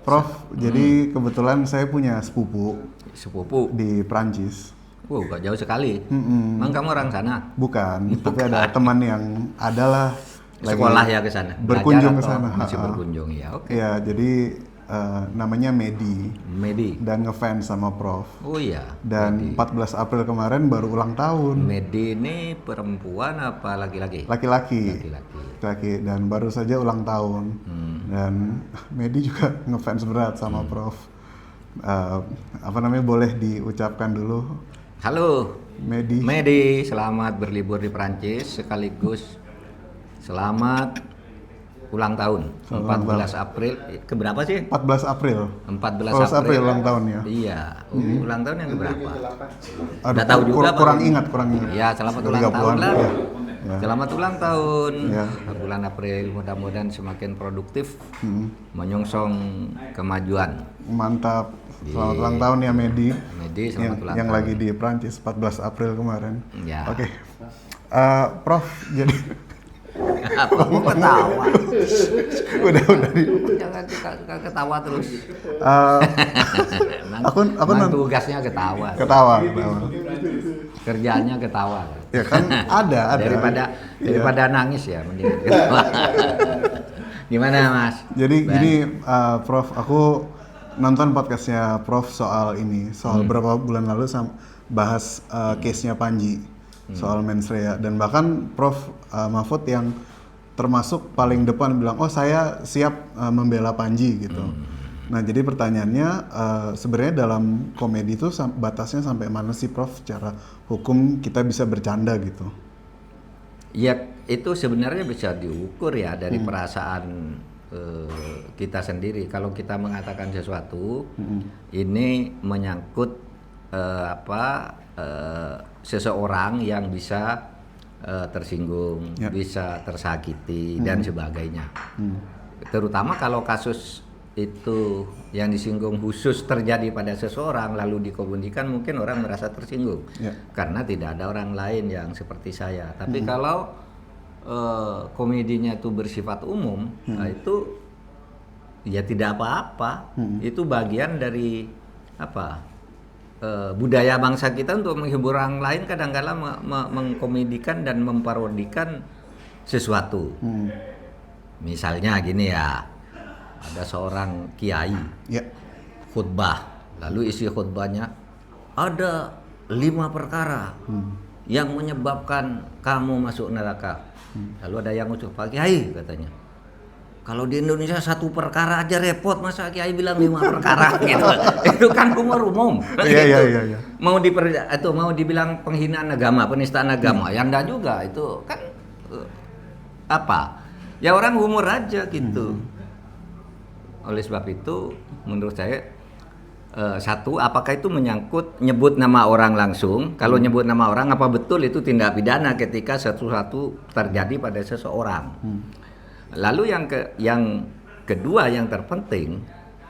Prof, jadi kebetulan saya punya sepupu Sepupu. di Prancis. Gak jauh sekali. Emang kamu orang sana? Bukan, tapi ada teman yang adalah lagi Sekolah ya ke sana? berkunjung ke Belajar atau sana. masih berkunjung ya? Oke. Ya, jadi namanya Medi Medi. dan ngefans sama Prof. Oh iya. Dan 14 April kemarin baru ulang tahun. Medi ini perempuan apa laki-laki? Laki-laki. Laki-laki. Laki dan baru saja ulang tahun. Dan Medi juga ngefans berat sama Prof. Apa namanya, boleh diucapkan dulu Halo. Medi. Medi, selamat berlibur di Prancis sekaligus selamat ulang tahun. Selamat 14 April. Keberapa sih? 14 April. 14 April ulang tahunnya. Iya. Ulang tahun yang keberapa? Aduh, Nggak tahu juga, kurang Pak. ingat. Ya, selamat ulang 30-an, tahun lah. ya. Ya. Selamat ulang tahun. Ya. Bulan April mudah-mudahan semakin produktif, menyongsong kemajuan. Mantap. Selamat ulang tahun ya Medi. Medi, selamat ulang Yang tahun. lagi di Prancis 14 April kemarin. Ya. Oke. Prof, jadi Apa mau ketawa? udah Jangan ketawa terus. Emang- aku emang tugasnya ketawa. ketawa. Kerjaannya ketawa. Ya kan ada. Daripada nangis ya mending ketawa. Gimana Mas? Jadi Ben? gini, Prof, aku nonton podcastnya Prof soal ini, soal beberapa bulan lalu bahas case-nya Panji soal mens rea, dan bahkan Prof Mahfud yang termasuk paling depan bilang, oh saya siap membela Panji gitu. Nah jadi pertanyaannya, sebenarnya dalam komedi itu batasnya sampai mana sih Prof? Secara hukum kita bisa bercanda gitu? Ya itu sebenarnya bisa diukur ya dari perasaan kita sendiri. Kalau kita mengatakan sesuatu ini menyangkut seseorang yang bisa tersinggung, bisa tersakiti dan sebagainya. Terutama kalau kasus itu yang disinggung khusus terjadi pada seseorang lalu dikomunikan, mungkin orang merasa tersinggung karena tidak ada orang lain yang seperti saya. Tapi kalau komedinya itu bersifat umum, nah itu ya tidak apa-apa. Itu bagian dari budaya bangsa kita untuk menghibur orang lain, kadang-kala mengkomedikan dan memparodikan sesuatu. Misalnya gini ya, ada seorang kiai khutbah, lalu isi khutbahnya ada 5 perkara yang menyebabkan kamu masuk neraka. Lalu ada yang ucap, Pak Kiai katanya, kalau di Indonesia 1 perkara aja repot, masa Kiai bilang 5 perkara gitu. Itu kan humor umum. Iya. Mau dibilang penghinaan agama, penistaan agama, ya enggak juga, itu kan ya orang humor aja gitu. Oleh sebab itu menurut saya satu, apakah itu menyangkut nyebut nama orang langsung? Kalau nyebut nama orang, apa betul itu tindak pidana ketika sesuatu terjadi pada seseorang? Lalu yang kedua yang terpenting,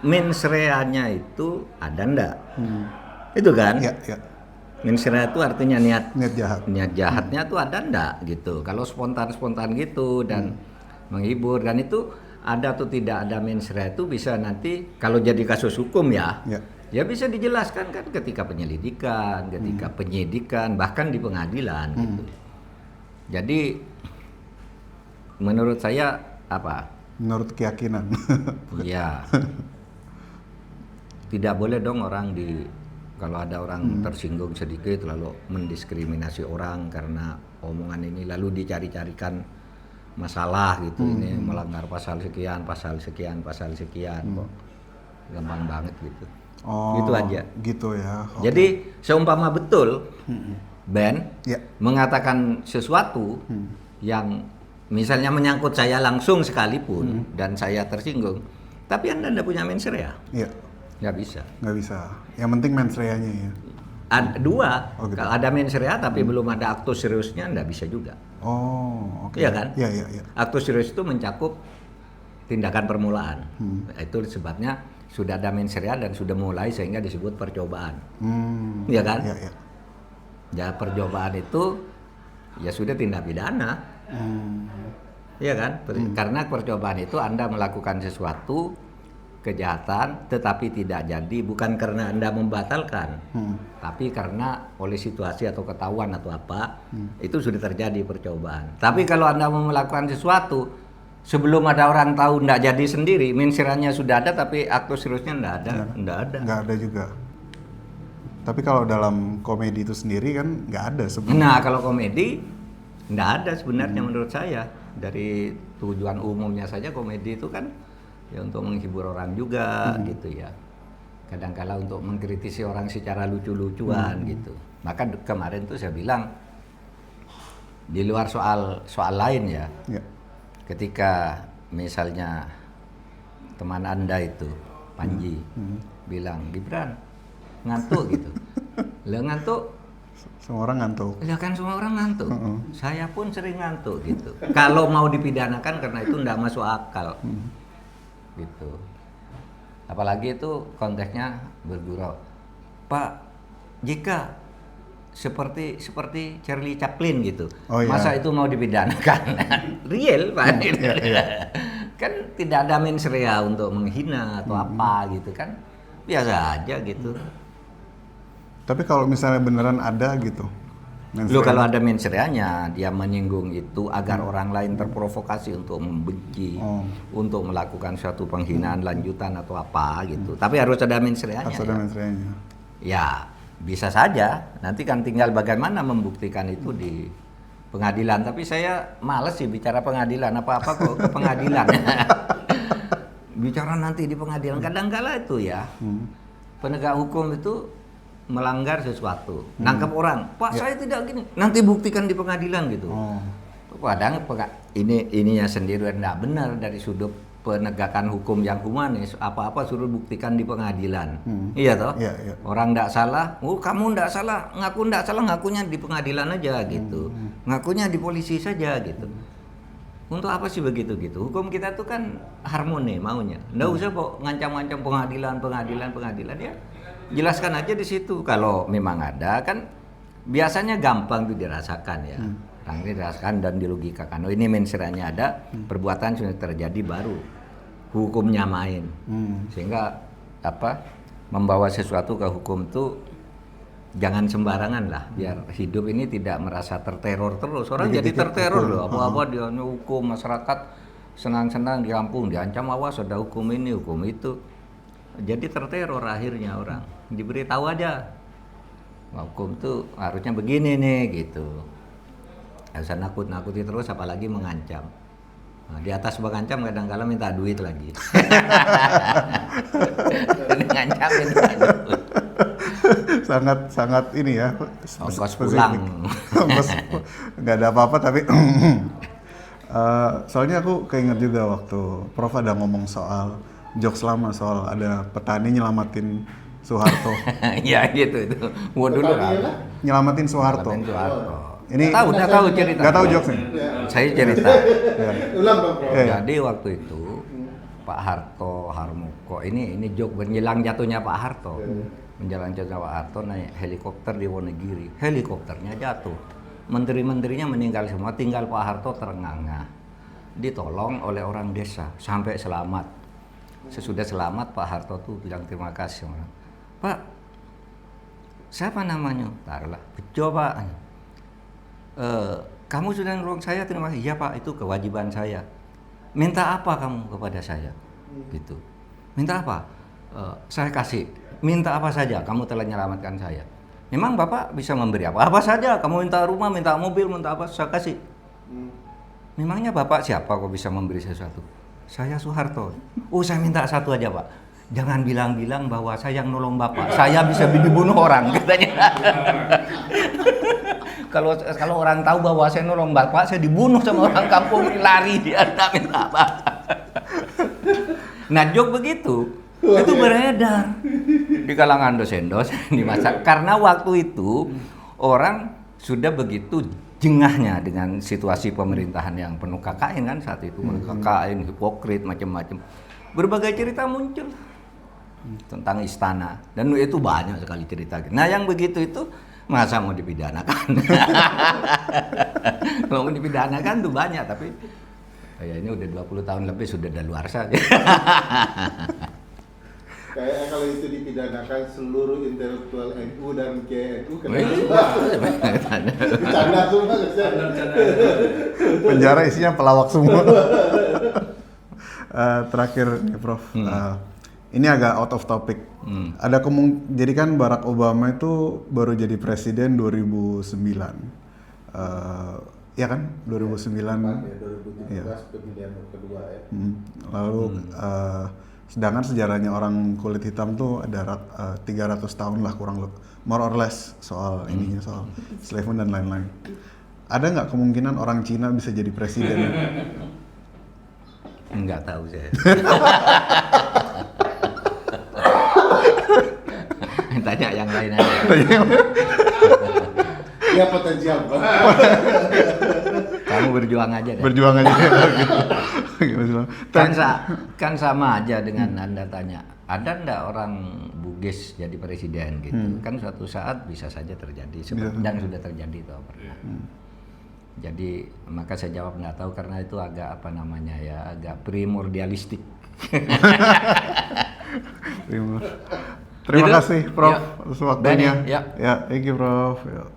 mens rea-nya itu ada ndak? Itu kan? Iya. Mens rea itu artinya niat jahat. Niat jahatnya tuh ada ndak gitu. Kalau spontan gitu dan menghibur, dan itu ada atau tidak ada mens rea itu bisa nanti kalau jadi kasus hukum ya bisa dijelaskan kan ketika penyelidikan, ketika penyidikan, bahkan di pengadilan gitu. Jadi menurut saya menurut keyakinan. Ya tidak boleh dong orang kalau ada orang tersinggung sedikit lalu mendiskriminasi orang karena omongan ini, lalu dicari-carikan masalah gitu. Ini melanggar pasal sekian kok gampang banget gitu. Gitu aja. Gitu ya. Okay. Jadi seumpama betul Ben mengatakan sesuatu yang misalnya menyangkut saya langsung sekalipun dan saya tersinggung, tapi Anda tidak punya mens rea, nggak bisa. Yang penting mens rea-nya ya. Ada dua, gitu. Kalau ada mens rea tapi belum ada aktus seriusnya, nggak bisa juga. Oh, oke. Iya kan? Iya. Aktus serius itu mencakup tindakan permulaan. Itu sebabnya sudah ada mens rea dan sudah mulai sehingga disebut percobaan. Iya kan? Iya. Ya percobaan itu ya sudah tindak pidana. Iya kan? Karena percobaan itu Anda melakukan sesuatu kejahatan tetapi tidak jadi bukan karena Anda membatalkan, tapi karena oleh situasi atau ketahuan atau apa, itu sudah terjadi percobaan. Tapi kalau Anda mau melakukan sesuatu sebelum ada orang tahu tidak jadi sendiri, mensreanya sudah ada tapi akto seriusnya tidak ada, Nggak ada juga. Tapi kalau dalam komedi itu sendiri kan nggak ada sebenarnya. Nah, kalau komedi tidak ada sebenarnya menurut saya. Dari tujuan umumnya saja komedi itu kan ya untuk menghibur orang juga gitu ya. Kadang-kala untuk mengkritisi orang secara lucu-lucuan gitu. Maka kemarin tuh saya bilang di luar soal lain ya. Ketika misalnya teman Anda itu Panji bilang, "Gibran ngantuk," gitu. Lah ngantuk, Semua orang ngantuk. ya kan semua orang ngantuk. Saya pun sering ngantuk gitu. Kalau mau dipidanakan karena itu tidak masuk akal. Gitu. Apalagi itu konteksnya bergurau. Pak, jika seperti Charlie Chaplin gitu, Oh, iya. masa itu mau dipidanakan? Real, Pak. Kan tidak ada mens rea untuk menghina atau apa gitu kan. Biasa aja gitu. Tapi kalau misalnya beneran ada gitu. Loh, kalau ada mens rea-nya, dia menyinggung itu agar orang lain terprovokasi untuk membenci, untuk melakukan suatu penghinaan lanjutan atau apa gitu. Tapi harus ada mens rea-nya. Harus ada mens rea-nya. Ya, bisa saja. Nanti kan tinggal bagaimana membuktikan itu di pengadilan. Tapi saya males sih bicara pengadilan, apa-apa kok ke pengadilan. Bicara nanti di pengadilan. Kadang-kala itu ya, penegak hukum itu melanggar sesuatu, nangkap orang, Pak saya tidak gini, nanti buktikan di pengadilan gitu. Padahal ininya sendiri tidak benar dari sudut penegakan hukum yang humanis, apa-apa suruh buktikan di pengadilan. Iya toh? Iya. Orang tidak salah, kamu tidak salah, ngaku tidak salah, ngakunya di pengadilan aja gitu. Ngakunya di polisi saja gitu. Untuk apa sih begitu gitu? Hukum kita tuh kan harmoni maunya. Nggak usah kok ngancam-ngancam pengadilan ya. Jelaskan aja di situ. Kalau memang ada kan biasanya gampang tuh dirasakan ya. Ini dirasakan dan dilogikakan. Oh ini mens rea-nya ada, perbuatan sudah terjadi baru hukumnya main. Sehingga membawa sesuatu ke hukum tuh jangan sembarangan lah, biar hidup ini tidak merasa terteror terus. Orang jadi terteror loh, apa-apa dia hukum, masyarakat senang-senang di kampung diancam awas ada hukum ini, hukum itu. Jadi terteror akhirnya orang. Diberitahu aja. Hukum tuh harusnya begini nih gitu. Harus nakut-nakuti terus apalagi mengancam. Nah, di atas mengancam kadang-kala minta duit lagi. Ngancam minta duit. Sangat ini ya. Ongkos pulang. Nggak ada apa-apa tapi soalnya aku keinget juga waktu Prof ada ngomong soal jokes lama soal ada petani nyelamatin Soeharto. Ya gitu itu. Gua dulu Nyelamatin Soeharto. Ini udah tahu cerita. Nggak tahu jokesnya. Saya cerita. Ulang dong. Jadi waktu itu Pak Harmoko ini jok menjelang jatuhnya Pak Harto. Menjelang jatuhnya Pak Harto naik helikopter di Wonogiri. Helikopternya jatuh. Menteri-menterinya meninggal semua, tinggal Pak Harto terengah-engah. Ditolong oleh orang desa sampai selamat. Sesudah selamat Pak Harto tuh bilang terima kasih orang. Pak, siapa namanya? Taruhlah, Bejo Pak. Kamu sudah nolong saya, terima kasih. Iya Pak, itu kewajiban saya. Minta apa kamu kepada saya? Gitu. Minta apa? Saya kasih. Minta apa saja, kamu telah menyelamatkan saya. Memang Bapak bisa memberi apa saja. Kamu minta rumah, minta mobil, minta apa, saya kasih. Memangnya Bapak siapa kok bisa memberi sesuatu? Saya Soeharto. Oh saya minta satu aja Pak. Jangan bilang-bilang bahwa saya yang nolong Bapak. Saya bisa dibunuh orang katanya. Kalau orang tahu bahwa saya nolong Bapak, saya dibunuh sama orang kampung ini, lari dia minta apa. Nah jok begitu. Itu beredar di kalangan dosen-dosen di masa karena waktu itu orang sudah begitu jengahnya dengan situasi pemerintahan yang penuh KKN kan saat itu, KKN, hipokrit, macam-macam. Berbagai cerita muncul tentang istana dan itu banyak sekali cerita. Nah yang begitu itu masa mau dipidanakan? Kalau mau dipidanakan tuh banyak, tapi ya ini udah 20 tahun lebih sudah daluarsa. Kayaknya kalau itu dipidanakan seluruh intelektual NU dan KNU kena bercanda semua. Penjara isinya pelawak semua. Terakhir nih Prof, ini agak out of topic. Ada jadi kan Barack Obama itu baru jadi presiden 2009. Ya kan 2009. Ya, 2017 pemilihan kedua ya. Lalu sedangkan sejarahnya orang kulit hitam tuh ada 300 tahun lah kurang lebih, more or less soal ininya, soal enslavement dan lain-lain. Ada nggak kemungkinan orang Cina bisa jadi presiden? Enggak tahu saya. Tanya yang lain aja. Ya potensial Pak. Kamu berjuang aja deh. Berjuang aja gitu. Kan sama aja dengan Anda tanya, ada ndak orang Bugis jadi presiden gitu? Kan suatu saat bisa saja terjadi, dan sudah terjadi toh pernah. Jadi maka saya jawab nggak tahu karena itu agak apa namanya ya, agak primordialistik. Terima kasih Prof Ya. atas waktunya. Ya. Ya, thank you Prof. Ya.